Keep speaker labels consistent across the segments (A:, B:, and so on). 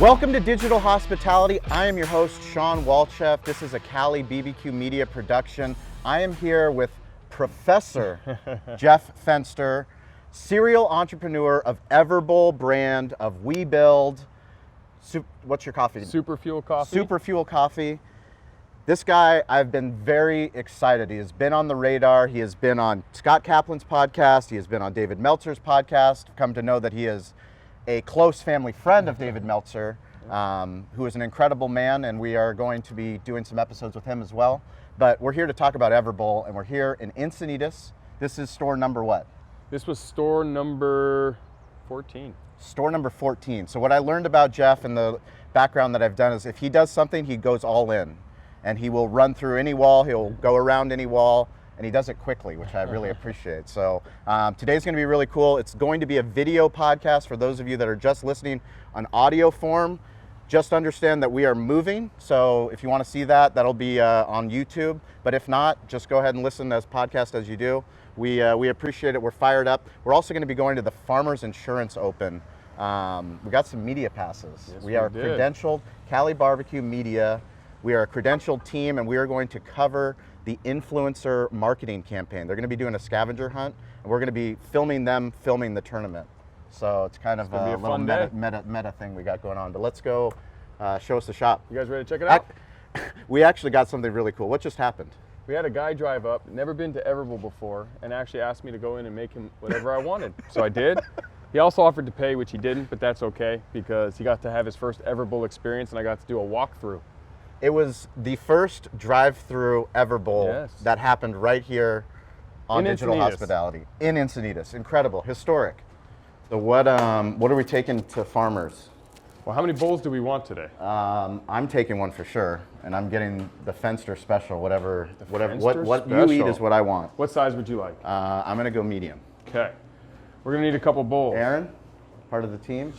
A: Welcome to Digital Hospitality. I am your host, Sean Walchef. This is a Cali BBQ Media production. I am here with Professor Jeff Fenster, serial entrepreneur of Everbowl brand, of WeBuild. What's your coffee?
B: Superfuel Coffee.
A: Superfuel Coffee. This guy, I've been very excited. He has been on the radar. He has been on Scott Kaplan's podcast. He has been on David Meltzer's podcast. I've come to know that he is a close family friend of David Meltzer, who is an incredible man, and we are going to be doing some episodes with him as well. But we're here to talk about Everbowl, and we're here in Encinitas. This is store number what?
B: This was store number 14.
A: Store number 14. So what I learned about Jeff and the background that I've done is if he does something, he goes all in. And he will run through any wall, he'll go around any wall, and he does it quickly, which I really appreciate. So today's gonna be really cool. It's going to be a video podcast for those of you that are just listening on audio form. Just understand that we are moving, so if you wanna see that, that'll be on YouTube. But if not, just go ahead and listen as podcast as you do. We appreciate it, we're fired up. We're also gonna be going to the Farmers Insurance Open. We got some media passes.
B: Yes,
A: we are
B: did.
A: credentialed Cali Barbecue Media. We are a credentialed team, and we are going to cover the influencer marketing campaign. They're going to be doing a scavenger hunt, and we're going to be filming them filming the tournament. So it's kind of a little meta thing we got going on. But let's go show us the shop.
B: You guys ready to check it out?
A: We actually got something really cool. What just happened?
B: We had a guy drive up, never been to Everbowl before, and actually asked me to go in and make him whatever I wanted. So I did. He also offered to pay, which he didn't, but that's okay because he got to have his first Everbowl experience, and I got to do a walkthrough.
A: It was the first drive-through Everbowl that happened right here on Digital Hospitality in Encinitas. Incredible, historic. So what are we taking to farmers?
B: Well, how many bowls do we want today?
A: I'm taking one for sure, and I'm getting the Fenster special. What
B: Fenster
A: you eat is what I want.
B: What size would you like?
A: I'm gonna go medium.
B: Okay, we're gonna need a couple bowls.
A: Aaron, part of the team.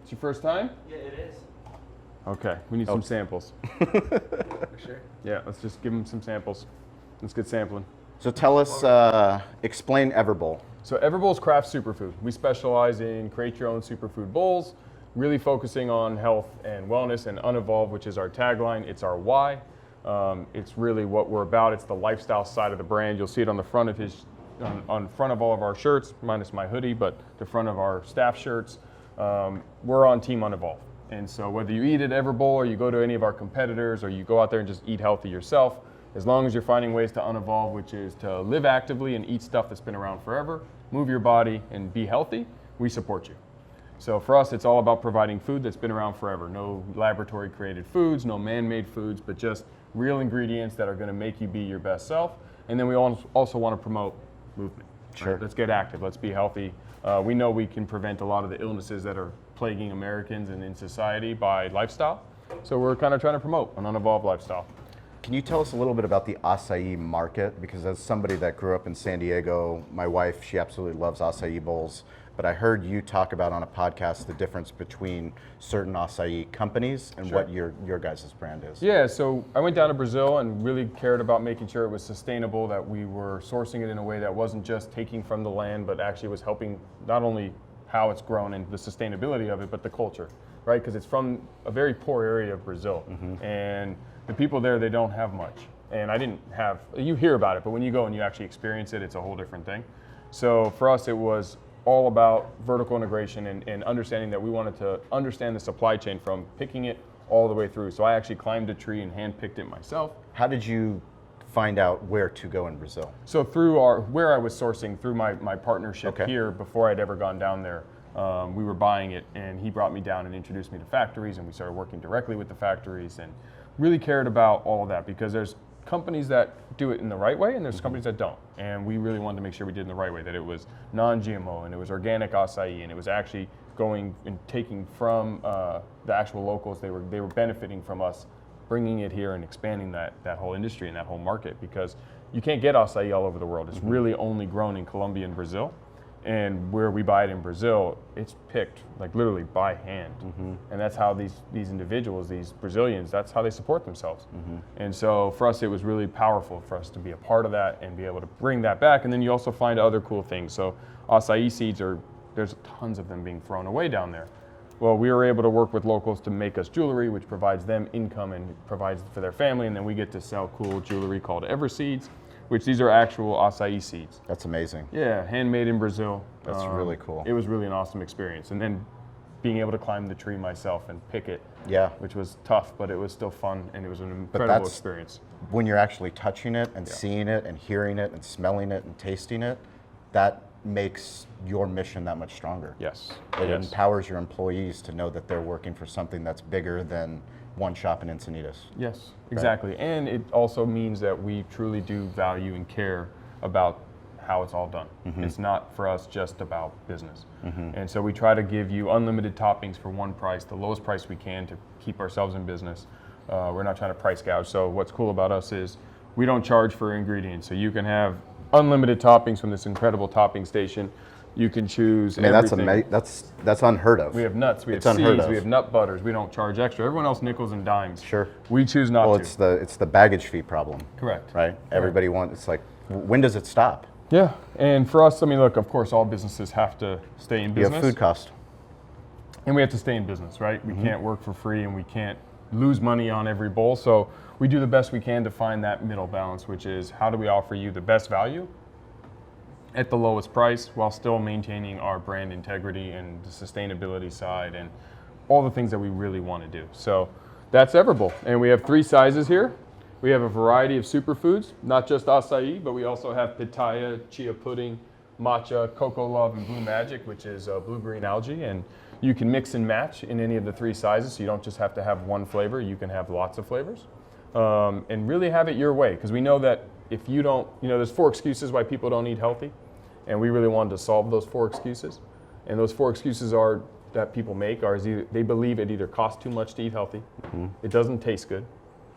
B: It's your first time?
C: Yeah, it is.
B: Okay, we need some samples.
C: For sure.
B: Yeah, let's just give him some samples. Let's get sampling.
A: So tell us, explain Everbowl.
B: So Everbowl's craft superfood. We specialize in create your own superfood bowls, really focusing on health and wellness and unevolved, which is our tagline. It's our why. It's really what we're about. It's the lifestyle side of the brand. You'll see it on the front of on front of all of our shirts, minus my hoodie, but the front of our staff shirts. We're on Team Unevolved. And so whether you eat at Everbowl or you go to any of our competitors or you go out there and just eat healthy yourself, as long as you're finding ways to unevolve, which is to live actively and eat stuff that's been around forever, move your body and be healthy, we support you. So for us, it's all about providing food that's been around forever. No laboratory created foods, no man-made foods, but just real ingredients that are gonna make you be your best self. And then we also wanna promote movement.
A: Sure.
B: Right? Let's get active, let's be healthy. We know we can prevent a lot of the illnesses that are plaguing Americans and in society by lifestyle. So we're kind of trying to promote an unevolved lifestyle.
A: Can you tell us a little bit about the acai market? Because as somebody that grew up in San Diego, my wife, she absolutely loves acai bowls. But I heard you talk about on a podcast the difference between certain acai companies and what your guys' brand is.
B: Yeah, so I went down to Brazil and really cared about making sure it was sustainable, that we were sourcing it in a way that wasn't just taking from the land, but actually was helping not only how it's grown and the sustainability of it, but the culture, right? Because it's from a very poor area of Brazil. And the people there, they don't have much. And you hear about it, but when you go and you actually experience it, it's a whole different thing. So for us, it was all about vertical integration and understanding that we wanted to understand the supply chain from picking it all the way through. So I actually climbed a tree and hand-picked it myself.
A: How did you find out where to go in Brazil?
B: So through where I was sourcing, through my partnership here, before I'd ever gone down there, we were buying it, and he brought me down and introduced me to factories, and we started working directly with the factories and really cared about all of that because there's companies that do it in the right way and there's companies that don't. And we really wanted to make sure we did it in the right way, that it was non-GMO and it was organic acai and it was actually going and taking from the actual locals. They were benefiting from us bringing it here and expanding that whole industry and that whole market, because you can't get acai all over the world. It's really only grown in Colombia and Brazil. And where we buy it in Brazil, it's picked like literally by hand. And that's how these individuals, these Brazilians, that's how they support themselves. And so for us, it was really powerful for us to be a part of that and be able to bring that back. And then you also find other cool things. So acai seeds are there's tons of them being thrown away down there. Well, we were able to work with locals to make us jewelry, which provides them income and provides for their family, and then we get to sell cool jewelry called Everseeds, which these are actual acai seeds.
A: That's amazing.
B: Yeah, handmade in Brazil.
A: That's really cool.
B: It was really an awesome experience. And then being able to climb the tree myself and pick it,
A: Yeah.
B: which was tough, but it was still fun, and it was an incredible experience.
A: When you're actually touching it and seeing it and hearing it and smelling it and tasting it, that makes your mission that much stronger.
B: Yes.
A: It
B: Yes.
A: empowers your employees to know that they're working for something that's bigger than one shop in Encinitas.
B: Yes, exactly. And it also means that we truly do value and care about how it's all done. It's not for us just about business. And so we try to give you unlimited toppings for one price, the lowest price we can to keep ourselves in business. We're not trying to price gouge. So what's cool about us is we don't charge for ingredients. So you can have unlimited toppings from this incredible topping station. You can choose everything.
A: That's unheard of.
B: We have nuts, we have
A: It's unheard
B: seeds,
A: of.
B: we have nut butters. We don't charge extra. Everyone else nickels and dimes.
A: Sure.
B: We choose not
A: Well,
B: to.
A: it's the baggage fee problem,
B: Correct.
A: right? Everybody wants. It's like, when does it stop?
B: Yeah, and for us, I mean, look, of course, all businesses have to stay in
A: You
B: business.
A: have food cost.
B: And we have to stay in business, right? We can't work for free, and we can't lose money on every bowl. So we do the best we can to find that middle balance, which is how do we offer you the best value at the lowest price while still maintaining our brand integrity and the sustainability side and all the things that we really want to do. So that's Everbowl. And we have 3 sizes here. We have a variety of superfoods, not just acai, but we also have pitaya, chia pudding, matcha, cocoa love, and blue magic, which is blue-green algae. And you can mix and match in any of the 3 sizes, so you don't just have to have one flavor. You can have lots of flavors and really have it your way. Because we know that if you don't, there's 4 excuses why people don't eat healthy. And we really wanted to solve those 4 excuses. And those 4 excuses are that people make are they believe it either costs too much to eat healthy, it doesn't taste good,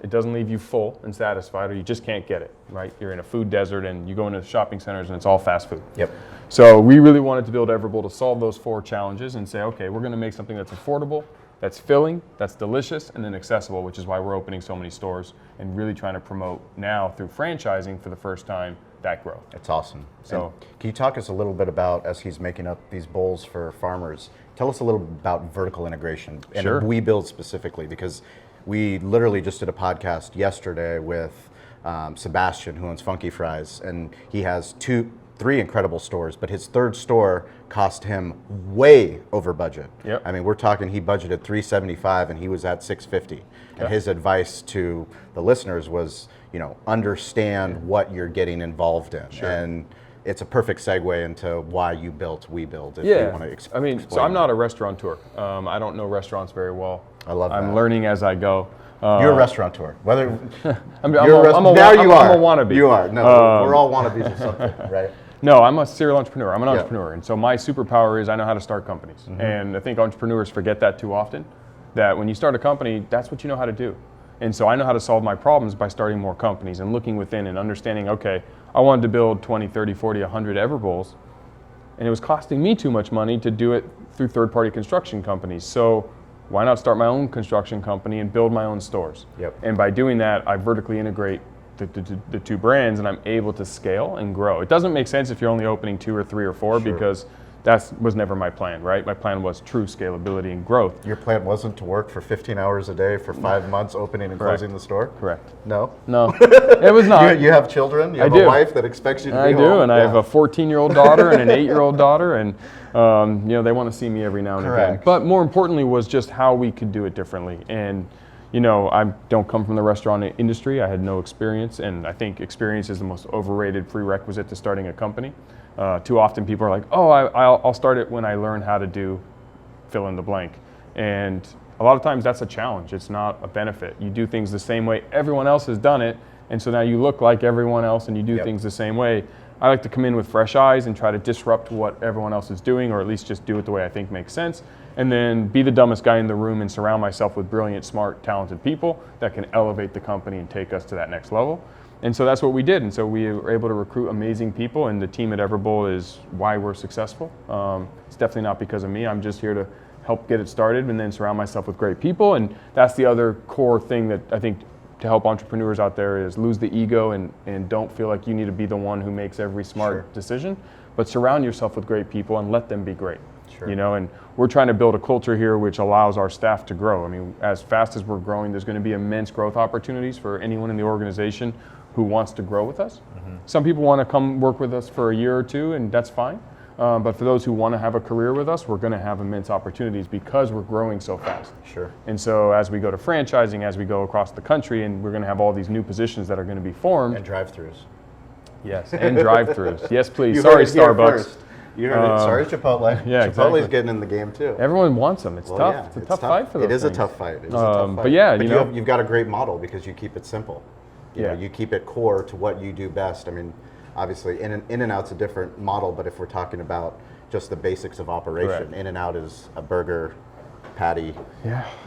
B: it doesn't leave you full and satisfied, or you just can't get it, right? You're in a food desert and you go into shopping centers and it's all fast food.
A: Yep.
B: So we really wanted to build Everbowl to solve those 4 challenges and say, okay, we're going to make something that's affordable, that's filling, that's delicious, and then accessible, which is why we're opening so many stores and really trying to promote now through franchising for the first time that growth.
A: It's awesome.
B: So
A: can you talk us a little bit about, as he's making up these bowls for farmers, tell us a little about vertical integration and
B: Sure.
A: WeBuild specifically, because we literally just did a podcast yesterday with Sebastian, who owns Funky Fries, and he has 3 incredible stores, but his 3rd store cost him way over budget.
B: Yep.
A: I mean, we're talking, he budgeted $375 and he was at $650. And his advice to the listeners was, understand what you're getting involved in.
B: Sure.
A: And it's a perfect segue into why you built WeBuild. If you want to explain.
B: So I'm not a restaurateur. I don't know restaurants very well.
A: I love that.
B: I'm learning as I go.
A: You're a restaurateur. Whether
B: I'm
A: now
B: a wannabe.
A: You are. No, we're all wannabes of something, right?
B: No, I'm a serial entrepreneur. I'm an entrepreneur. And so my superpower is I know how to start companies. And I think entrepreneurs forget that too often, that when you start a company, that's what you know how to do. And so I know how to solve my problems by starting more companies and looking within and understanding, okay, I wanted to build 20, 30, 40, 100 Everbowls, and it was costing me too much money to do it through third-party construction companies. So why not start my own construction company and build my own stores?
A: Yep.
B: And by doing that, I vertically integrate the 2 brands, and I'm able to scale and grow. It doesn't make sense if you're only opening 2 or 3 or 4 because that was never my plan, right? My plan was true scalability and growth.
A: Your plan wasn't to work for 15 hours a day for 5 months, opening and closing the store?
B: Correct.
A: No?
B: No, it was not.
A: You have children? You have
B: do.
A: a wife that expects you to be
B: I
A: home?
B: do, and I have a 14-year-old daughter and an 8-year-old daughter, and they want to see me every now and again.
A: Correct.
B: But more importantly was just how we could do it differently. And I don't come from the restaurant industry. I had no experience, and I think experience is the most overrated prerequisite to starting a company. Too often people are like, oh, I'll start it when I learn how to do fill in the blank. And a lot of times that's a challenge. It's not a benefit. You do things the same way everyone else has done it, and so now you look like everyone else and you do things the same way. I like to come in with fresh eyes and try to disrupt what everyone else is doing, or at least just do it the way I think makes sense, and then be the dumbest guy in the room and surround myself with brilliant, smart, talented people that can elevate the company and take us to that next level. And so that's what we did. And so we were able to recruit amazing people, and the team at Everbowl is why we're successful. It's definitely not because of me. I'm just here to help get it started and then surround myself with great people. And that's the other core thing that I think to help entrepreneurs out there is lose the ego and don't feel like you need to be the one who makes every smart decision, but surround yourself with great people and let them be great.
A: Sure.
B: You know, and we're trying to build a culture here which allows our staff to grow. I mean, as fast as we're growing, there's going to be immense growth opportunities for anyone in the organization who wants to grow with us. Some people want to come work with us for a year or two, and that's fine. But for those who want to have a career with us, we're going to have immense opportunities because we're growing so fast.
A: Sure.
B: And so as we go to franchising, as we go across the country, and we're going to have all these new positions that are going to be formed.
A: And drive-throughs.
B: Yes, and drive-throughs. Yes, please.
A: You
B: Sorry,
A: heard it here
B: Starbucks.
A: first. You heard it. Sorry, Chipotle.
B: Yeah,
A: Chipotle's
B: exactly.
A: getting in the game too.
B: Everyone wants them. It's
A: Well,
B: tough.
A: yeah,
B: it's a tough fight for those
A: It is
B: things.
A: a tough fight. It is a tough fight.
B: But yeah,
A: but
B: you know,
A: you've got a great model because you keep it simple. You know, you keep it core to what you do best. I mean, obviously, in and out's a different model, but if we're talking about just the basics of operation,
B: Correct.
A: In and Out is a burger, patty,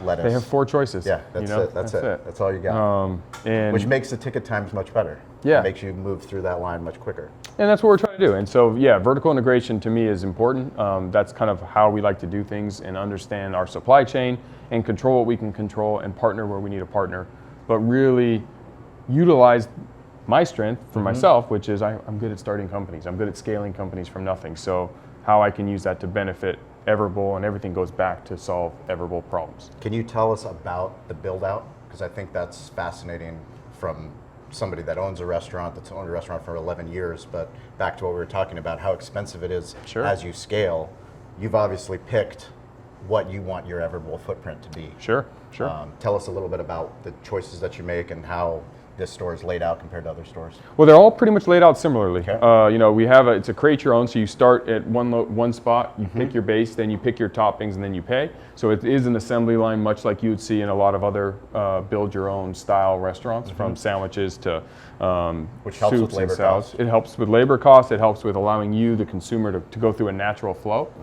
A: lettuce.
B: They have 4 choices.
A: Yeah, that's
B: you know?
A: it. That's it. That's all you got.
B: And
A: Which makes the ticket times much better.
B: Yeah.
A: It makes you move through that line much quicker.
B: And that's what we're trying to do. And so, yeah, vertical integration to me is important. That's kind of how we like to do things and understand our supply chain and control what we can control and partner where we need to partner. But really utilize my strength for myself, which is I'm good at starting companies. I'm good at scaling companies from nothing. So how I can use that to benefit Everbowl, and everything goes back to solve Everbowl problems.
A: Can you tell us about the build out? Because I think that's fascinating from somebody that owns a restaurant, that's owned a restaurant for 11 years, but back to what we were talking about, how expensive it is as you scale. You've obviously picked what you want your Everbowl footprint to be.
B: Sure.
A: Tell us a little bit about the choices that you make and how this store is laid out compared to other stores.
B: Well, they're all pretty much laid out similarly.
A: Okay.
B: You know, we have it's a create your own, so you start at one spot, you pick your base, then you pick your toppings, and then you pay. So it is an assembly line, much like you would see in a lot of other build your own style restaurants, from sandwiches to
A: Which helps with
B: soups and
A: labor
B: salads.
A: costs.
B: It helps with labor costs. It helps with allowing you, the consumer, to go through a natural flow.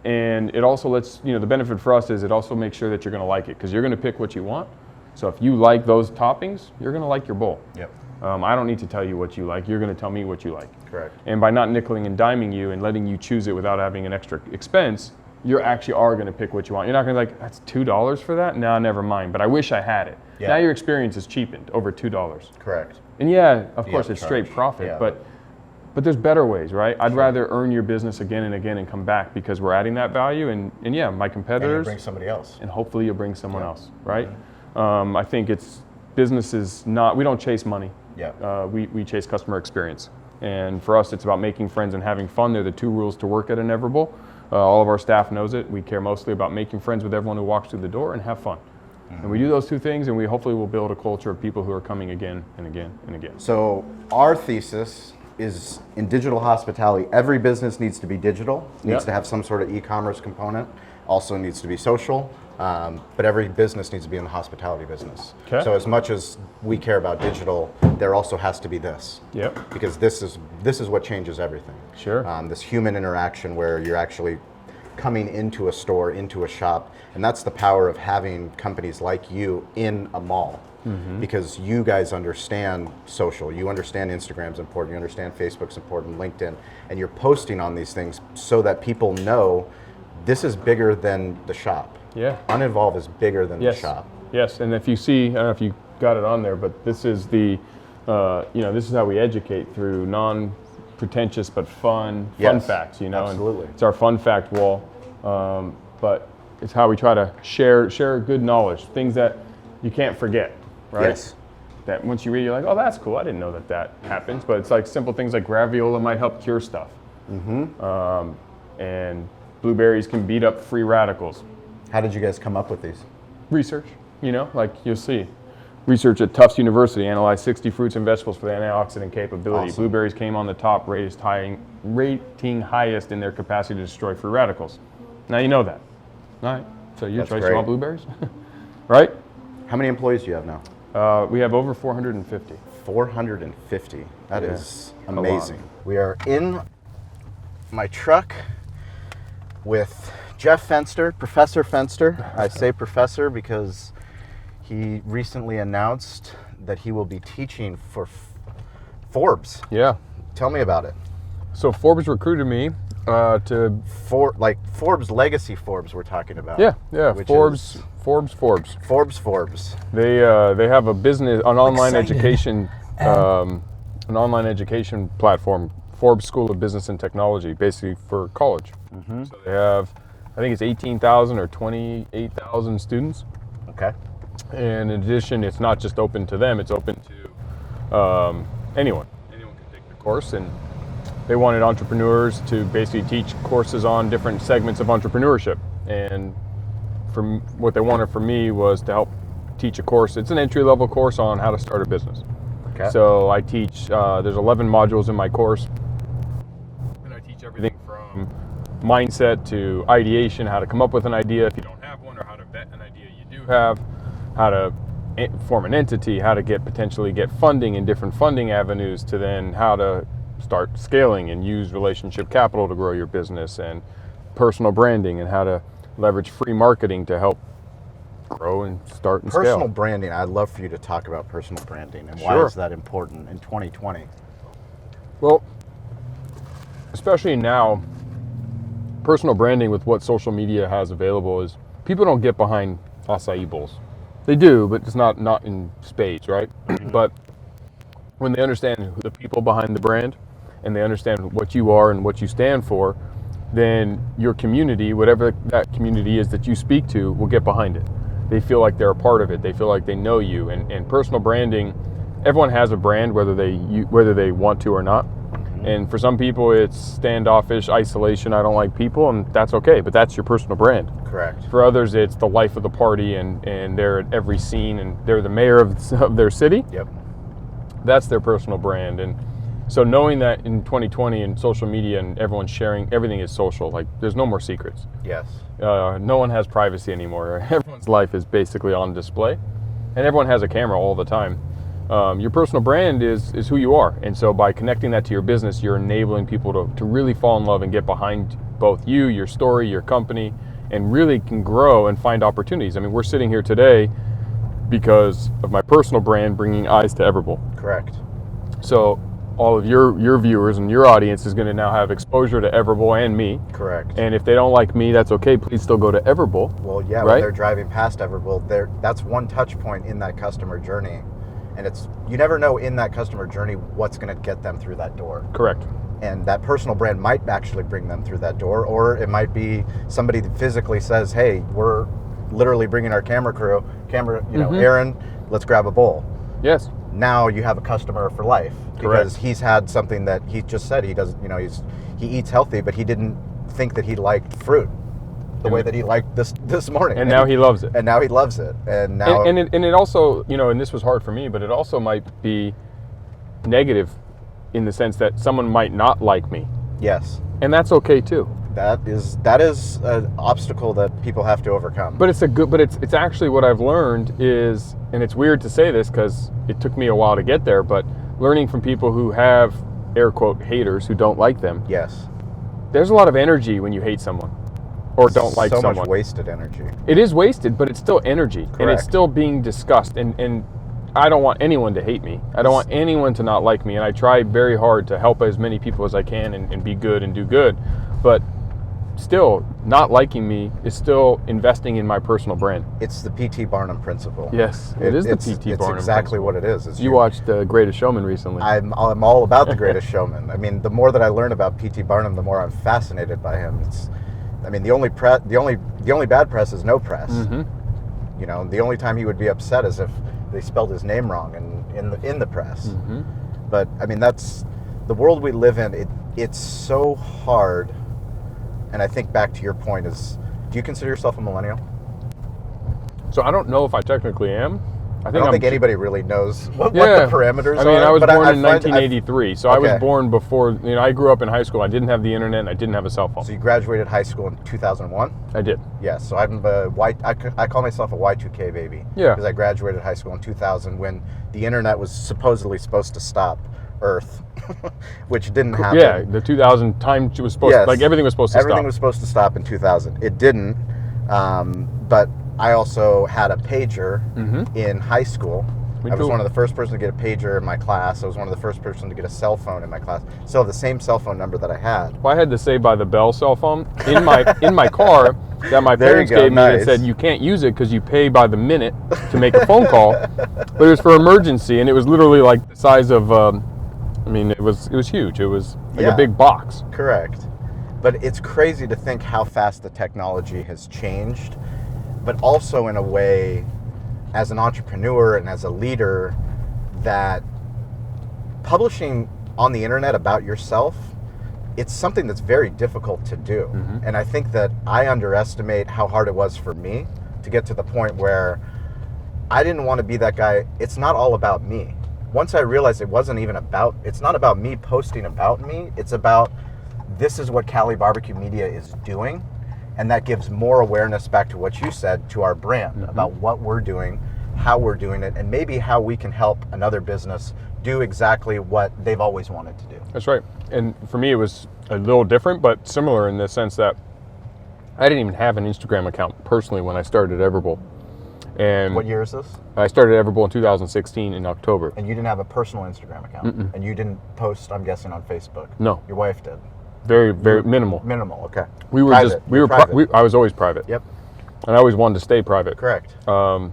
B: And it also lets, you know, the benefit for us is it also makes sure that you're going to like it, because you're going to pick what you want. So if you like those toppings, you're going to like your bowl.
A: Yep.
B: I don't need to tell you what you like. You're going to tell me what you like.
A: Correct.
B: And by not nickeling and diming you and letting you choose it without having an extra expense, you actually are going to pick what you want. You're not going to be like, that's $2 for that? No, never mind. But I wish I had it.
A: Yeah.
B: Now your experience is cheapened over $2.
A: Correct.
B: And yeah, of
A: You
B: course,
A: have
B: it's
A: to
B: straight
A: charge.
B: profit,
A: Yeah.
B: but there's better ways, right? I'd rather earn your business again and again and come back because we're adding that value. And yeah, my
A: And you
B: competitors,
A: bring somebody else.
B: and hopefully you'll bring someone else, right? I think business is not, we don't chase money.
A: Yeah.
B: We chase customer experience. And for us, it's about making friends and having fun. They're the 2 rules to work at an Everbowl. All of our staff knows it. We care mostly about making friends with everyone who walks through the door and have fun. And we do those 2 things, and we hopefully will build a culture of people who are coming again and again and again.
A: So our thesis is in digital hospitality, every business needs to be digital, needs to have some sort of e-commerce component, also needs to be social, but every business needs to be in the hospitality business.
B: Okay.
A: So as much as we care about digital, there also has to be this.
B: Yep.
A: Because this is what changes everything.
B: Sure.
A: This human interaction where you're actually coming into a store, into a shop, and that's the power of having companies like you in a mall. Because you guys understand social, you understand Instagram's important, you understand Facebook's important, LinkedIn, and you're posting on these things so that people know this is bigger than the shop.
B: Yeah.
A: Uninvolved is bigger than the shop.
B: Yes, and if you see, I don't know if you got it on there, but this is this is how we educate through non-pretentious but fun facts, you know.
A: Absolutely.
B: And it's our fun fact wall, but it's how we try to share good knowledge, things that you can't forget, right?
A: Yes.
B: That once you read, you're like, oh, that's cool. I didn't know that happens. But it's like simple things like graviola might help cure stuff. And blueberries can beat up free radicals.
A: How did you guys come up with these?
B: Research, you know, like you'll see. Research at Tufts University analyzed 60 fruits and vegetables for their antioxidant capability.
A: Awesome.
B: Blueberries came on the top, rating highest in their capacity to destroy free radicals. Now you know that. All right. So your
A: That's
B: choice,
A: great.
B: you want blueberries? Right?
A: How many employees do you have now?
B: We have over 450.
A: 450. That is
B: a lot.
A: amazing. We are in my truck with Jeff Fenster, Professor Fenster. I say professor because he recently announced that he will be teaching for Forbes.
B: Yeah.
A: Tell me about it.
B: So Forbes recruited me to
A: like Forbes, legacy Forbes we're talking about.
B: yeah,
A: which
B: Forbes.
A: is
B: Forbes.
A: They
B: They have a business, an online
C: Excited.
B: education platform, Forbes School of Business and Technology, basically for college. So they have, I think it's 18,000 or 28,000 students.
A: Okay.
B: And in addition, it's not just open to them; it's open to anyone. Anyone can take the course, and they wanted entrepreneurs to basically teach courses on different segments of entrepreneurship. And from what they wanted from me was to help teach a course. It's an entry-level course on how to start a business.
A: Okay.
B: So I teach. There's 11 modules in my course, and I teach everything from mindset to ideation, how to come up with an idea if you don't have one, or how to vet an idea you do have, how to form an entity, how to potentially get funding in different funding avenues, to then how to start scaling and use relationship capital to grow your business, and personal branding, and how to leverage free marketing to help grow and start and
A: Personal
B: scale.
A: branding. I'd love for you to talk about personal branding and why
B: Sure.
A: is that important in 2020?
B: Well, especially now, personal branding with what social media has available is people don't get behind acai bowls. They do, but it's not in spades, right? But when they understand the people behind the brand, and they understand what you are and what you stand for, then your community, whatever that community is that you speak to, will get behind it. They feel like they're a part of it. They feel like they know you. And personal branding, everyone has a brand, whether they want to or not. And for some people, it's standoffish, isolation. I don't like people, and that's okay. But that's your personal brand.
A: Correct.
B: For others, it's the life of the party, and they're at every scene, and they're the mayor of their city.
A: Yep.
B: That's their personal brand. And so knowing that in 2020 and social media and everyone's sharing, everything is social. Like, there's no more secrets.
A: Yes.
B: No one has privacy anymore. Everyone's life is basically on display, and everyone has a camera all the time. Your personal brand is who you are. And so by connecting that to your business, you're enabling people to really fall in love and get behind both you, your story, your company, and really can grow and find opportunities. I mean, we're sitting here today because of my personal brand bringing eyes to Everbowl.
A: Correct.
B: So all of your viewers and your audience is going to now have exposure to Everbowl and me.
A: Correct.
B: And if they don't like me, that's okay. Please still go to Everbowl.
A: Well, yeah,
B: right?
A: when they're driving past Everbowl, that's one touch point in that customer journey. And you never know in that customer journey what's going to get them through that door.
B: Correct.
A: And that personal brand might actually bring them through that door, or it might be somebody that physically says, hey, we're literally bringing our camera crew, Aaron, let's grab a bowl.
B: Yes.
A: Now you have a customer for life.
B: Correct.
A: Because he's had something that he just said he doesn't, he eats healthy, but he didn't think that he liked fruit the way that he liked this morning.
B: And now he loves it.
A: And now he loves it. And now
B: and it also, and this was hard for me, but it also might be negative in the sense that someone might not like me.
A: yes.
B: And that's okay too.
A: That is an obstacle that people have to overcome.
B: But it's actually what I've learned is, and it's weird to say this because it took me a while to get there, but learning from people who have air quote haters who don't like them.
A: Yes.
B: There's a lot of energy when you hate someone or don't like someone.
A: So much wasted energy.
B: It is wasted, but it's still energy.
A: Correct.
B: And it's still being discussed. And I don't want anyone to hate me. I don't want anyone to not like me. And I try very hard to help as many people as I can and be good and do good. But still, not liking me is still investing in my personal brand.
A: It's the P.T. Barnum principle.
B: Yes, it is the P.T. Barnum
A: It's exactly
B: principle.
A: what it is.
B: You watched Greatest Showman recently.
A: I'm all about the Greatest Showman. I mean, the more that I learn about P.T. Barnum, the more I'm fascinated by him. The only bad press is no press.
B: Mm-hmm.
A: The only time he would be upset is if they spelled his name wrong in the press.
B: Mm-hmm.
A: But I mean, that's the world we live in. It's so hard. And I think back to your point is, do you consider yourself a millennial?
B: So I don't know if I technically am.
A: I don't think anybody really knows what the parameters are.
B: I mean, I was
A: but
B: born in
A: find-
B: 1983, so I was born before, I grew up in high school. I didn't have the internet, and I didn't have a cell phone.
A: So you graduated high school in 2001?
B: I did.
A: Yes, so I'm I call myself a Y2K baby.
B: Yeah.
A: Because I graduated high school in 2000 when the internet was supposedly supposed to stop Earth, which didn't happen.
B: Yeah, the 2000 time was supposed to, like everything was supposed to stop.
A: Everything was supposed to stop in 2000. It didn't, but I also had a pager in high school, I was one of the first person to get a pager in my class. I was one of the first person to get a cell phone in my class. Still have the same cell phone number that I had.
B: Well, I had the Saved by the Bell cell phone in my car that my
A: There you
B: parents
A: go,
B: gave me
A: nice.
B: that said you can't use it because you pay by the minute to make a phone call. But it was for emergency, and it was literally like the size of, it was huge. It was like
A: Yeah.
B: a big box.
A: Correct. But it's crazy to think how fast the technology has changed, but also in a way, as an entrepreneur and as a leader, that publishing on the internet about yourself, it's something that's very difficult to do.
B: Mm-hmm.
A: And I think that I underestimate how hard it was for me to get to the point where I didn't want to be that guy. It's not all about me. Once I realized it's not about me posting about me, it's about this is what Cali Barbecue Media is doing. And that gives more awareness, back to what you said, to our brand,
B: Mm-hmm.
A: about what we're doing, how we're doing it, and maybe how we can help another business do exactly what they've always wanted to do.
B: That's right. And for me, it was a little different, but similar in the sense that I didn't even have an Instagram account personally when I started Everbowl. And
A: What year is this?
B: I started Everbowl in 2016 in October.
A: And you didn't have a personal Instagram account? And you didn't post, I'm guessing, on Facebook?
B: No.
A: Your wife did?
B: Very, very minimal.
A: Minimal, okay.
B: We were
A: Private.
B: we were
A: private.
B: I was always private.
A: Yep,
B: And I always wanted to stay private.
A: correct.
B: And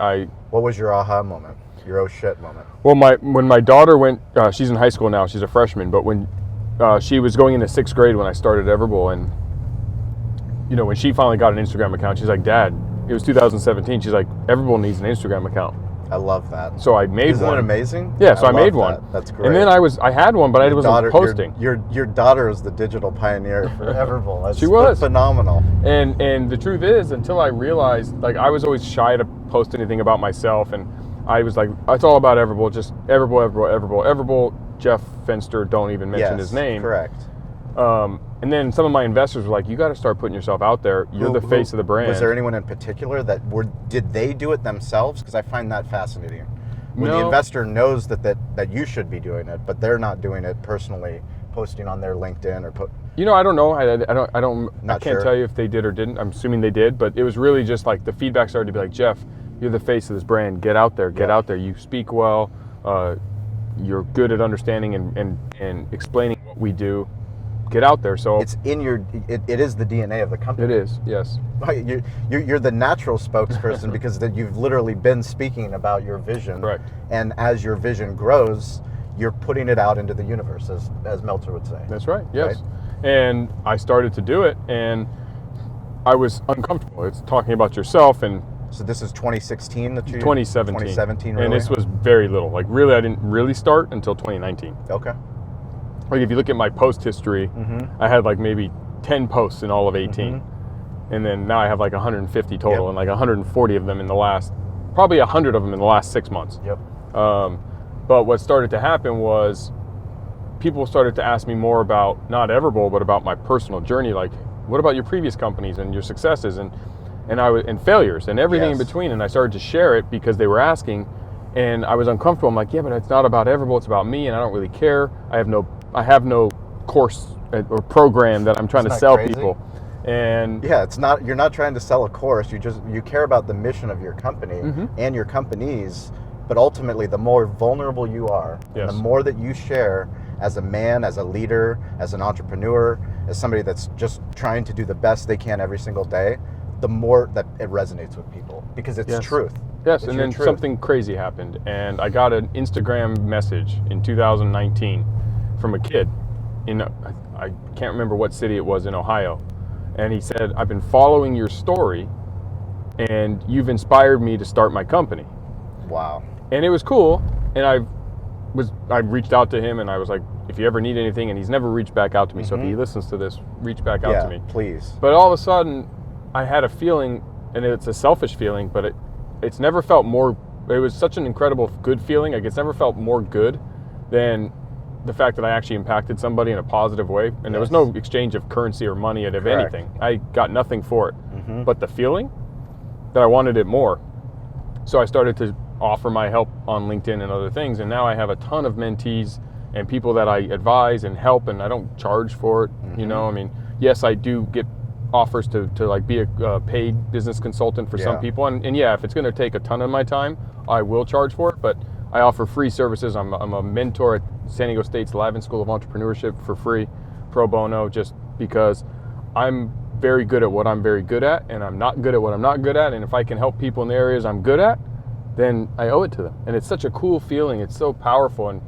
B: I
A: What was your aha moment? Your oh shit moment?
B: well, when my daughter went, she's in high school now. She's a freshman. But when she was going into 6th grade when I started Everbowl, and when she finally got an Instagram account, she's like, "Dad," it was 2017. She's like, "Everbowl needs an Instagram account."
A: I love that.
B: So I made
A: Isn't
B: one.
A: it amazing?
B: Yeah, so I made
A: love
B: one.
A: that. That's great.
B: And then I had one, but I wasn't posting.
A: Your daughter is the digital pioneer for Everbowl. That's
B: She was.
A: phenomenal.
B: And the truth is, until I realized, like, I was always shy to post anything about myself, and I was like, it's all about Everbowl, just Everbowl. Jeff Fenster, don't even mention his name.
A: Correct.
B: And then some of my investors were like, you got to start putting yourself out there. You're the face of the brand.
A: Was there anyone in particular did they do it themselves? Because I find that fascinating. When the
B: No.
A: investor knows that you should be doing it, but they're not doing it personally, posting on their LinkedIn or
B: I don't know. I
A: Not
B: can't
A: sure.
B: tell you if they did or didn't. I'm assuming they did, but it was really just like the feedback started to be like, Jeff, you're the face of this brand. Get out there. Get
A: Yeah.
B: out there. You speak well. You're good at understanding and explaining what we do. Get out there. So
A: it's in it is the DNA of the company.
B: it is. Yes.
A: You're the natural spokesperson because you've literally been speaking about your vision.
B: Correct.
A: And as your vision grows, you're putting it out into the universe, as Meltzer would say.
B: That's right. Yes.
A: Right?
B: And I started to do it, and I was uncomfortable. It's talking about yourself, and
A: So this is 2016 that you
B: 2017.
A: 2017, really?
B: And this was very little. Like, really, I didn't really start until 2019.
A: Okay.
B: Like, if you look at my post history, I had like maybe 10 posts in all of 18. And then now I have like 150 total,
A: Yep.
B: and like 140 of them probably 100 of them in the last 6 months.
A: Yep.
B: But what started to happen was people started to ask me more about not Everbowl, but about my personal journey. Like, what about your previous companies and your successes and failures and everything in
A: Yes.
B: between? And I started to share it because they were asking, and I was uncomfortable. I'm like, yeah, but it's not about Everbowl, it's about me, and I don't really care. I have no course or program that I'm trying to
A: Isn't that
B: sell
A: crazy?
B: people. And
A: Yeah, you're not trying to sell a course. You care about the mission of your company and your companies. But ultimately, the more vulnerable you are, and the
B: Yes.
A: more that you share as a man, as a leader, as an entrepreneur, as somebody that's just trying to do the best they can every single day, the more that it resonates with people because it's
B: Yes.
A: truth.
B: yes,
A: It's
B: and
A: your
B: then
A: truth.
B: something crazy happened, and I got an Instagram message in 2019 from a kid I can't remember what city it was in Ohio, and he said, "I've been following your story, and you've inspired me to start my company."
A: Wow.
B: And it was cool, and I reached out to him, and I was like, if you ever need anything, and he's never reached back out to me, so if he listens to this, reach back out
A: Yeah,
B: to me.
A: please.
B: But all of a sudden, I had a feeling, and it's a selfish feeling, but it's never felt more, it was such an incredible good feeling, like it's never felt more good than the fact that I actually impacted somebody in a positive way, and there was no exchange of currency or money of
A: Correct.
B: anything. I got nothing for it, but the feeling that I wanted it more. So I started to offer my help on LinkedIn and other things, and now I have a ton of mentees and people that I advise and help, and I don't charge for it. You know, I mean, yes, I do get offers to like be a paid business consultant for some
A: Yeah.
B: people, and yeah, if it's going to take a ton of my time, I will charge for it, but I offer free services. I'm a mentor at San Diego State's Lavin School of Entrepreneurship for free, pro bono, just because I'm very good at what I'm very good at, and I'm not good at what I'm not good at, and if I can help people in the areas I'm good at, then I owe it to them. And it's such a cool feeling. It's so powerful. And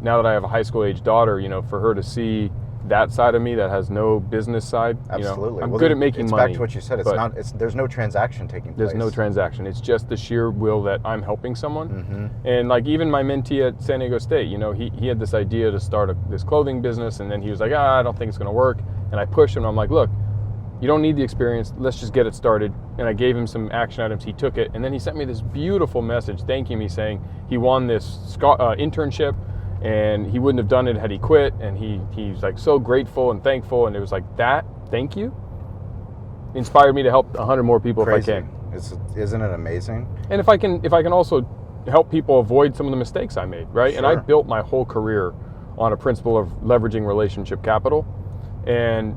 B: now that I have a high school age daughter, for her to see that side of me that has no business side,
A: Absolutely.
B: I'm good at making
A: it's
B: money.
A: Back to what you said. There's no transaction taking place.
B: There's no transaction. It's just the sheer will that I'm helping someone.
A: Mm-hmm.
B: And like even my mentee at San Diego State, he had this idea to start this clothing business, and then he was like, I don't think it's going to work. And I pushed him. I'm like, look, you don't need the experience. Let's just get it started. And I gave him some action items. He took it, and then he sent me this beautiful message thanking me, saying he won this internship, and he wouldn't have done it had he quit. And he's like so grateful and thankful. And it was like that. Thank you. Inspired me to help 100 more people
A: Crazy.
B: if I can.
A: Isn't it amazing?
B: And if I can also help people avoid some of the mistakes I made, right?
A: Sure.
B: And I built my whole career on a principle of leveraging relationship capital and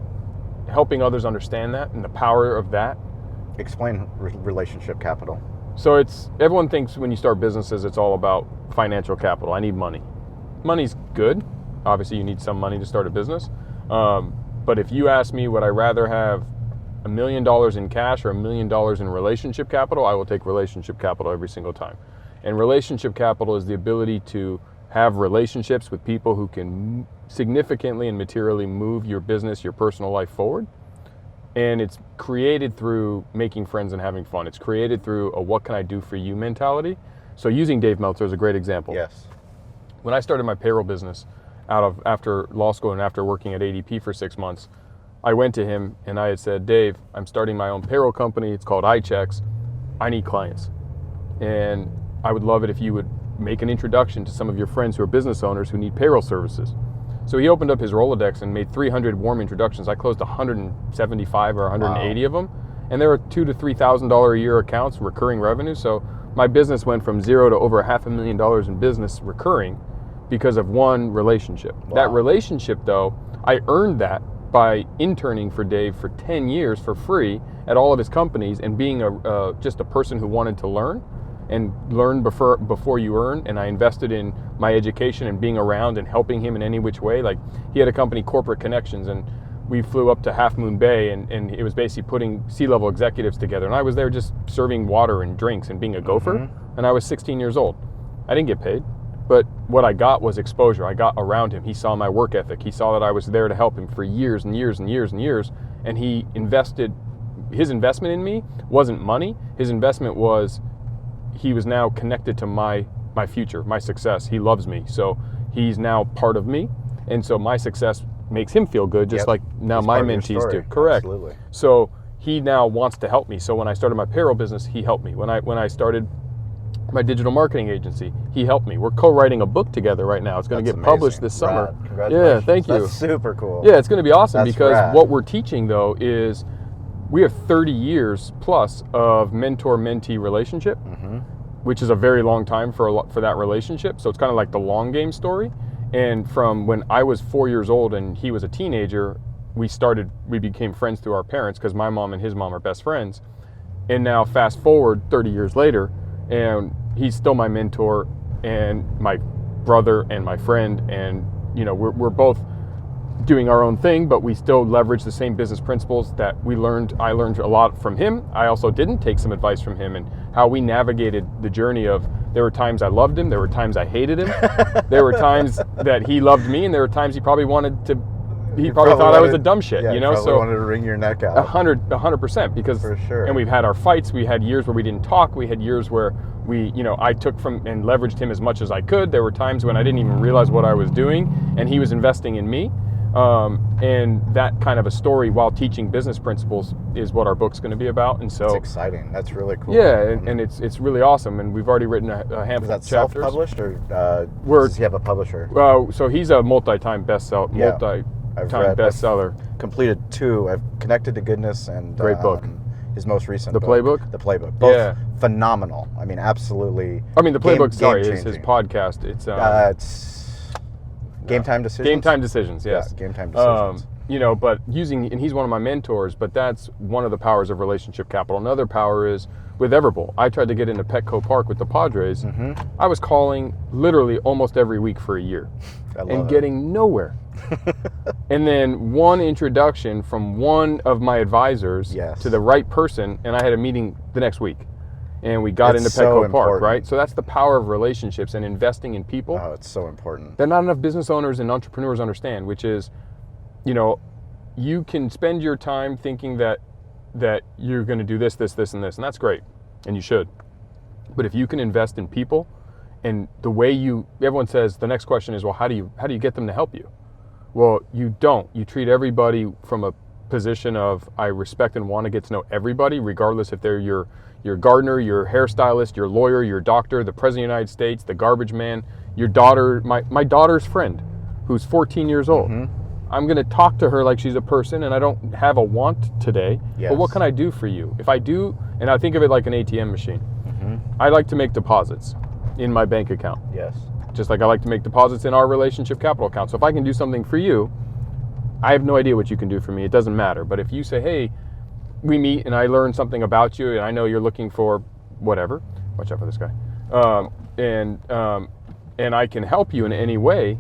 B: helping others understand that and the power of that.
A: Explain relationship capital.
B: So everyone thinks when you start businesses, it's all about financial capital. I need money. Money's good. Obviously, you need some money to start a business. But if you ask me, would I rather have $1 million in cash or $1 million in relationship capital, I will take relationship capital every single time. And relationship capital is the ability to have relationships with people who can significantly and materially move your business, your personal life forward. And it's created through making friends and having fun. It's created through a what can I do for you mentality. So using Dave Meltzer is a great example.
A: Yes.
B: When I started my payroll business after law school and after working at ADP for 6 months, I went to him and I had said, Dave, I'm starting my own payroll company. It's called iChecks. I need clients. And I would love it if you would make an introduction to some of your friends who are business owners who need payroll services. So he opened up his Rolodex and made 300 warm introductions. I closed 175 or 180 of them. And there were $2,000 to $3,000 a year accounts, recurring revenue. So my business went from zero to over $500,000 in business recurring because of one relationship.
A: Wow.
B: That relationship, though, I earned that by interning for Dave for 10 years for free at all of his companies and being just a person who wanted to learn and learn before you earn. And I invested in my education and being around and helping him in any which way. Like he had a company, Corporate Connections, and we flew up to Half Moon Bay and it was basically putting C-level executives together. And I was there just serving water and drinks and being a gopher.
A: Mm-hmm.
B: And I was 16 years old. I didn't get paid, but what I got was exposure. I got around him. He saw my work ethic. He saw that I was there to help him for years and years and years and years. And he invested, his investment in me wasn't money. His investment was, he was now connected to my future, my success. He loves me. So he's now part of me. And so my success makes him feel good, just like now
A: He's
B: my
A: part of your
B: mentees
A: story.
B: do. Correct.
A: Absolutely.
B: So he now wants to help me. So when I started my payroll business, he helped me. When I started my digital marketing agency, he helped me. We're co-writing a book together right now. It's going to
A: That's
B: get published
A: amazing.
B: this summer.
A: Rad. Congratulations.
B: Yeah, thank you.
A: That's super cool.
B: Yeah, it's going to be awesome
A: That's
B: because
A: rad.
B: what we're teaching though is we have 30 years plus of mentor-mentee relationship, which is a very long time for that relationship. So it's kind of like the long game story. And from when I was 4 years old and he was a teenager, we became friends through our parents because my mom and his mom are best friends. And now fast forward 30 years later, and he's still my mentor and my brother and my friend. And we're both doing our own thing, but we still leverage the same business principles that I learned a lot from him. I also didn't take some advice from him and how we navigated the journey of, there were times I loved him, there were times I hated him, there were times that he loved me, and there were times he probably thought I was a dumb shit,
A: So wanted to wring your neck out.
B: 100%, because,
A: For sure.
B: and we've had our fights, we had years where we didn't talk, we had years where I took from and leveraged him as much as I could. There were times when I didn't even realize what I was doing, and he was investing in me. And that kind of a story while teaching business principles is what our book's going to be about. And so
A: It's exciting. That's really cool.
B: yeah, and it's really awesome. And we've already written a handful
A: Is that
B: of chapters.
A: self-published or does he have a publisher?
B: So he's a multi-time
A: I've read-
B: bestseller.
A: Completed 2. I've Connected to Goodness and
B: Great book.
A: His most recent
B: The
A: book.
B: Playbook?
A: The Playbook. Both
B: Yeah.
A: phenomenal. I mean, absolutely.
B: I mean, the playbook. Is his
A: game-changing.
B: podcast. It's
A: It's Game Time Decisions.
B: Game Time Decisions. Yes.
A: Yeah, Game Time Decisions.
B: but and he's one of my mentors, but that's one of the powers of relationship capital. Another power is with Everbowl. I tried to get into Petco Park with the Padres. I was calling literally almost every week for a year and getting nowhere. And then one introduction from one of my advisors to the right person, and I had a meeting the next week. And we got into Petco Park, right? So that's the power of relationships and investing in people.
A: Oh, it's so important.
B: That not enough business owners and entrepreneurs understand, which is, you can spend your time thinking that you're going to do this, and this, and that's great, and you should. But if you can invest in people, and the way everyone says the next question is, well, how do you get them to help you? Well, you don't. You treat everybody from a position of I respect and want to get to know everybody, regardless if they're your gardener, your hairstylist, your lawyer, your doctor, the president of the United States, the garbage man, your daughter, my daughter's friend, who's 14 years old. I'm going to talk to her like she's a person, and I don't have a want today. But what can I do for you? If I do, and I think of it like an ATM machine. I like to make deposits in my bank account.
A: Yes.
B: Just like I like to make deposits in our relationship capital account. So if I can do something for you, I have no idea what you can do for me. It doesn't matter. But if you say, hey, we meet and I learn something about you and I know you're looking for whatever, watch out for this guy, and I can help you in any way,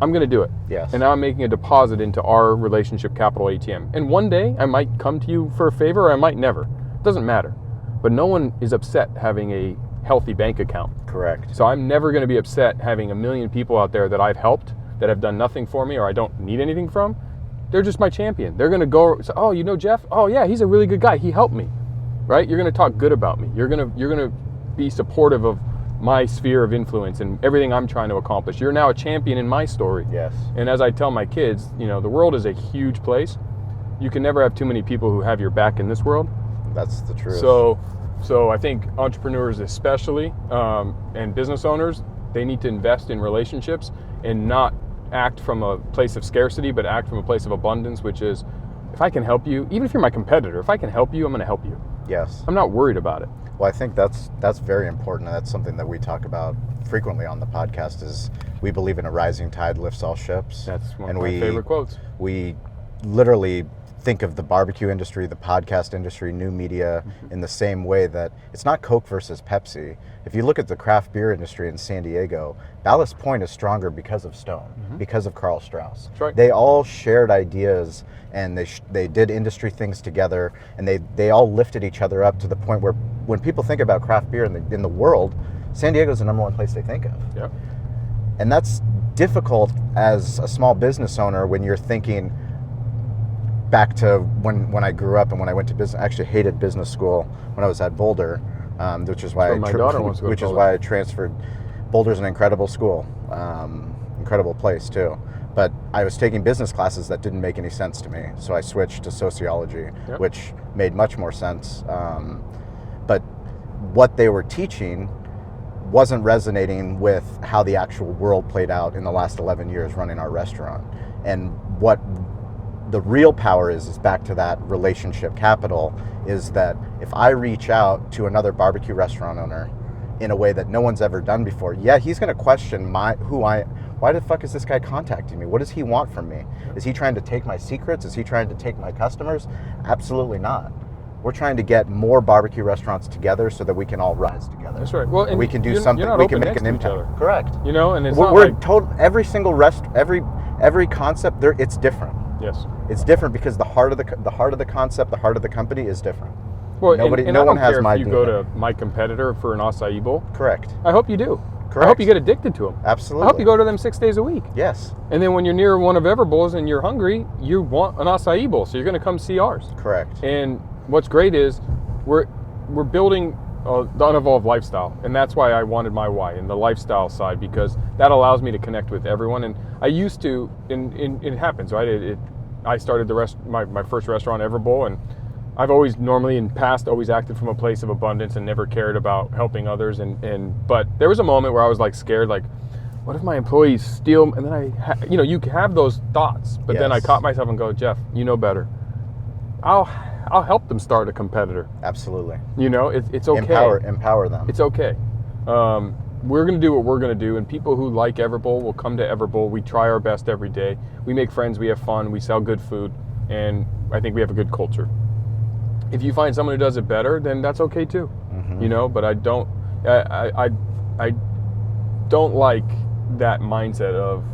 B: I'm going to do it.
A: Yes.
B: And now I'm making a deposit into our relationship capital ATM. And one day I might come to you for a favor or I might never. It doesn't matter. But no one is upset having a healthy bank account.
A: Correct.
B: So I'm never going to be upset having a million people out there that I've helped that have done nothing for me or I don't need anything from. They're just my champion. They're going to go, oh, you know Jeff? Oh yeah, he's a really good guy. He helped me, right? You're going to talk good about me. You're going to be supportive of my sphere of influence and everything I'm trying to accomplish. You're now a champion in my story.
A: Yes.
B: And as I tell my kids, the world is a huge place. You can never have too many people who have your back in this world.
A: That's the truth.
B: So I think entrepreneurs especially, and business owners, they need to invest in relationships and not act from a place of scarcity, but act from a place of abundance, which is, if I can help you, even if you're my competitor, if I can help you, I'm going to help you.
A: Yes.
B: I'm not worried about it.
A: Well, I think that's very important. That's something that we talk about frequently on the podcast is we believe in a rising tide lifts all ships.
B: That's one of my favorite quotes.
A: We literally think of the barbecue industry, the podcast industry, new media in the same way that it's not Coke versus Pepsi. If you look at the craft beer industry in San Diego, Ballast Point is stronger because of Stone, because of Carl Strauss.
B: That's right.
A: They all shared ideas and they did industry things together, and they all lifted each other up to the point where when people think about craft beer in the world, San Diego is the number one place they think of.
B: Yeah.
A: And that's difficult as a small business owner when you're thinking back to when I grew up and when I went to business. I actually hated business school when I was at Boulder, which is why I transferred. Boulder's an incredible school, incredible place too. But I was taking business classes that didn't make any sense to me, so I switched to sociology, which made much more sense. But what they were teaching wasn't resonating with how the actual world played out in the last 11 years running our restaurant. And what the real power is back to that relationship capital, is that if I reach out to another barbecue restaurant owner in a way that no one's ever done before, he's going to question why the fuck is this guy contacting me? What does he want from me? Is he trying to take my secrets? Is he trying to take my customers? Absolutely not. We're trying to get more barbecue restaurants together so that we can all rise together.
B: That's right. Well, and
A: we can do something. We can make an impact. Correct.
B: And it's
A: every single every concept there, it's different.
B: Yes.
A: It's different because the heart of the concept, the heart of the company is different.
B: Well,
A: no one has my DNA.
B: If you go to my competitor for an acai bowl.
A: Correct.
B: I hope you do.
A: Correct.
B: I hope you get addicted to them.
A: Absolutely.
B: I hope you go to them 6 days a week.
A: Yes.
B: And then when you're near one of Everbowls and you're hungry, you want an acai bowl, so you're going to come see ours.
A: Correct.
B: And what's great is we're building the unevolved lifestyle, and that's why I wanted my why in the lifestyle side, because that allows me to connect with everyone. And I used to, and it happens, right? I started my first restaurant, Everbowl, and I've always normally in past always acted from a place of abundance and never cared about helping others. But there was a moment where I was like scared, like, what if my employees steal? And then you have those thoughts, but then I caught myself and go, Jeff, you know better. I'll help them start a competitor.
A: Absolutely.
B: It's okay.
A: Empower them.
B: It's okay. we're going to do what we're going to do, and people who like Everbowl will come to Everbowl. We try our best every day. We make friends, we have fun, we sell good food, and I think we have a good culture. If you find someone who does it better, then that's okay too. You know, but I don't like that mindset of,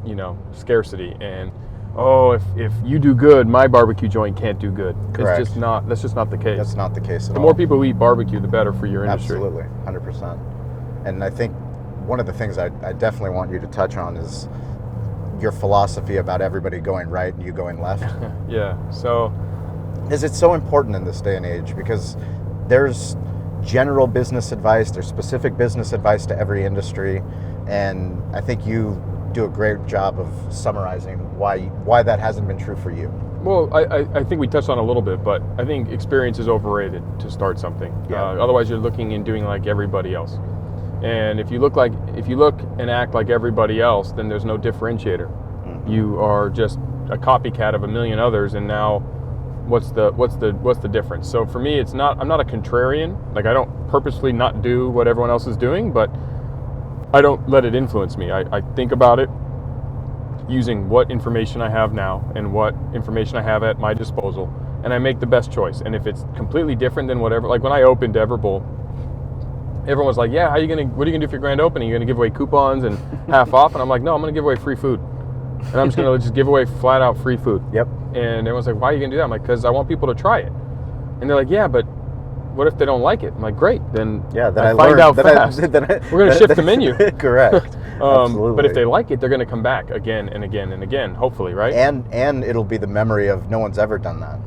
B: you know, scarcity and, oh, if you do good, my barbecue joint can't do good.
A: Correct.
B: That's just not the case.
A: That's not the case at all.
B: The more people who eat barbecue, the better for your industry.
A: Absolutely, 100%. And I think one of the things I definitely want you to touch on is your philosophy about everybody going right and you going left.
B: Yeah, so...
A: Is it so important in this day and age? Because there's general business advice, there's specific business advice to every industry, and I think you do a great job of summarizing why that hasn't been true for you.
B: Well, I think we touched on it a little bit, but I think experience is overrated to start something.
A: Yeah.
B: Otherwise, you're looking and doing like everybody else. And if you look and act like everybody else, then there's no differentiator. Mm-hmm. You are just a copycat of a million others, and now what's the difference? So for me, I'm not a contrarian. Like, I don't purposely not do what everyone else is doing, but I don't let it influence me. I think about it using what information I have now and what information I have at my disposal, and I make the best choice. And if it's completely different than whatever, like when I opened Everbowl, everyone was like, yeah, what are you gonna do for your grand opening? You're gonna give away coupons and half off? And I'm like, no, I'm gonna give away free food. And I'm just gonna just give away flat out free food.
A: Yep.
B: And everyone's like, why are you gonna do that? I'm like, because I want people to try it. And they're like, yeah, but what if they don't like it? I'm like, great, then I find out fast. We're gonna shift the menu.
A: Correct. Absolutely.
B: But if they like it, they're gonna come back again and again and again, hopefully, right?
A: And it'll be the memory of no one's ever done that.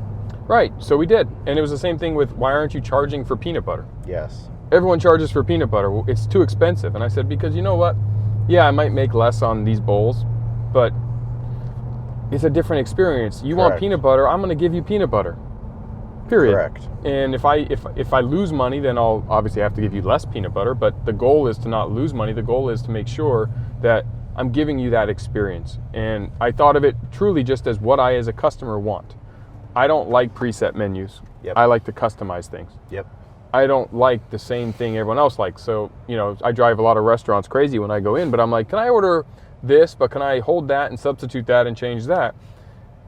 B: Right, so we did. And it was the same thing with, why aren't you charging for peanut butter?
A: Yes.
B: Everyone charges for peanut butter. Well, it's too expensive. And I said, because you know what? Yeah, I might make less on these bowls, but it's a different experience. You want peanut butter, I'm going to give you peanut butter. Period.
A: Correct.
B: And if I lose money, then I'll obviously have to give you less peanut butter, but the goal is to not lose money. The goal is to make sure that I'm giving you that experience. And I thought of it truly just as what I as a customer want. I don't like preset menus.
A: Yep.
B: I like to customize things.
A: Yep.
B: I don't like the same thing everyone else likes. So, you know, I drive a lot of restaurants crazy when I go in, but I'm like, can I order this, but can I hold that and substitute that and change that?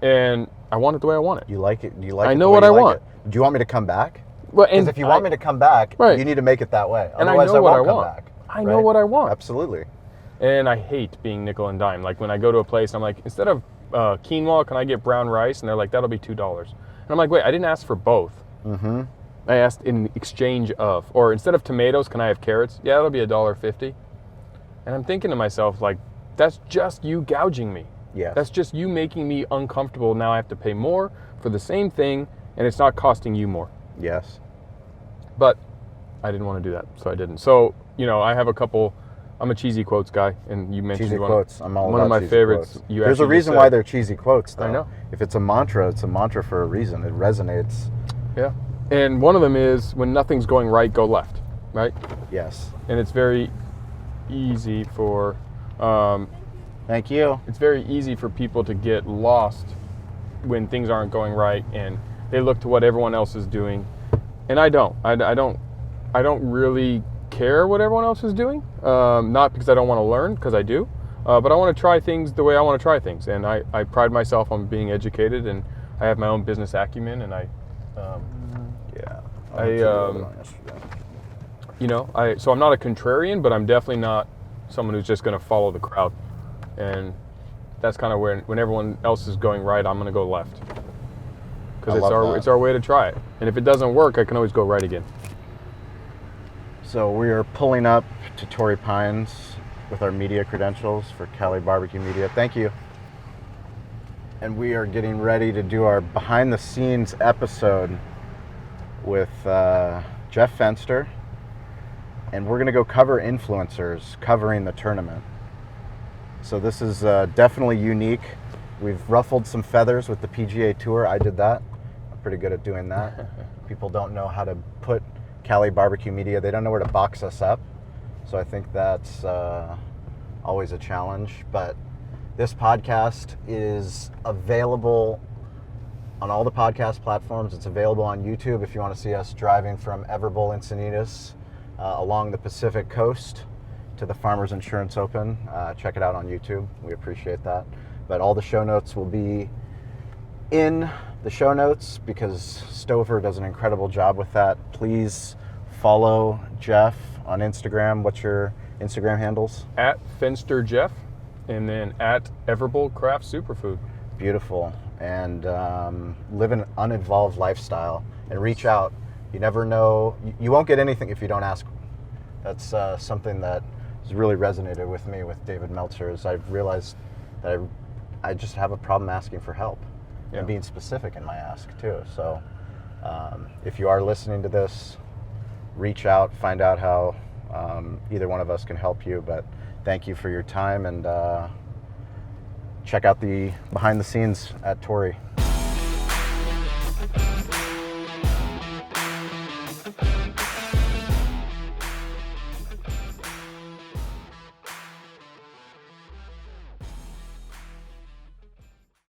B: And I want it the way I want it.
A: You like it? You like it?
B: I know what I want.
A: Do you want me to come back?
B: Well,
A: because if you want me to come back,
B: right,
A: you need to make it that way.
B: And
A: otherwise,
B: I know what I
A: won't
B: want.
A: come back.
B: I know what I want.
A: Absolutely.
B: And I hate being nickel and dime. Like when I go to a place, I'm like, instead of quinoa, can I get brown rice? And they're like, that'll be $2. And I'm like, wait, I didn't ask for both. Mm-hmm. I asked in exchange of. Or instead of tomatoes, can I have carrots? Yeah, that'll be $1.50. And I'm thinking to myself, like, that's just you gouging me.
A: Yes.
B: That's just you making me uncomfortable. Now I have to pay more for the same thing, and it's not costing you more.
A: Yes.
B: But I didn't want to do that, so I didn't. So, you know, I have a couple. I'm a cheesy quotes guy, and you mentioned
A: cheesy quotes. I'm all
B: one
A: about
B: of my
A: cheesy
B: favorites.
A: Quotes.
B: You
A: There's a reason why they're cheesy quotes, though.
B: I know.
A: If it's a mantra for a reason. It resonates.
B: Yeah. And one of them is, when nothing's going right, go left, right?
A: Yes.
B: And it's very easy for...
A: Thank you.
B: It's very easy for people to get lost when things aren't going right, and they look to what everyone else is doing. And I don't. I don't really care what everyone else is doing. Not because I don't want to learn, because I do. But I want to try things the way I want to try things. And I pride myself on being educated, and I have my own business acumen, and so I'm not a contrarian, but I'm definitely not someone who's just going to follow the crowd. And that's kind of when everyone else is going right, I'm going to go left. Because it's our way to try it. And if it doesn't work, I can always go right again.
A: So we are pulling up to Torrey Pines with our media credentials for Cali Barbecue Media. Thank you. And we are getting ready to do our behind the scenes episode with Jeff Fenster. And we're going to go cover influencers covering the tournament. So this is definitely unique. We've ruffled some feathers with the PGA Tour. I did that. I'm pretty good at doing that. People don't know how to put Cali Barbecue Media. They don't know where to box us up. So I think that's always a challenge. But this podcast is available on all the podcast platforms. It's available on YouTube if you want to see us driving from Everbowl, Encinitas, along the Pacific coast. to the Farmers Insurance Open. Check it out on YouTube. We appreciate that. But all the show notes will be in the show notes because Stover does an incredible job with that. Please follow Jeff on Instagram. What's your Instagram handles?
B: At Fenster Jeff, and then at Everbowl Craft Superfood.
A: Beautiful. And live an uninvolved lifestyle and reach out. You never know. You won't get anything if you don't ask. That's something that has really resonated with me with David Meltzer. Is I've realized that I just have a problem asking for help and being specific in my ask too. So if you are listening to this, reach out, find out how either one of us can help you. But thank you for your time, and check out the behind the scenes at Torrey.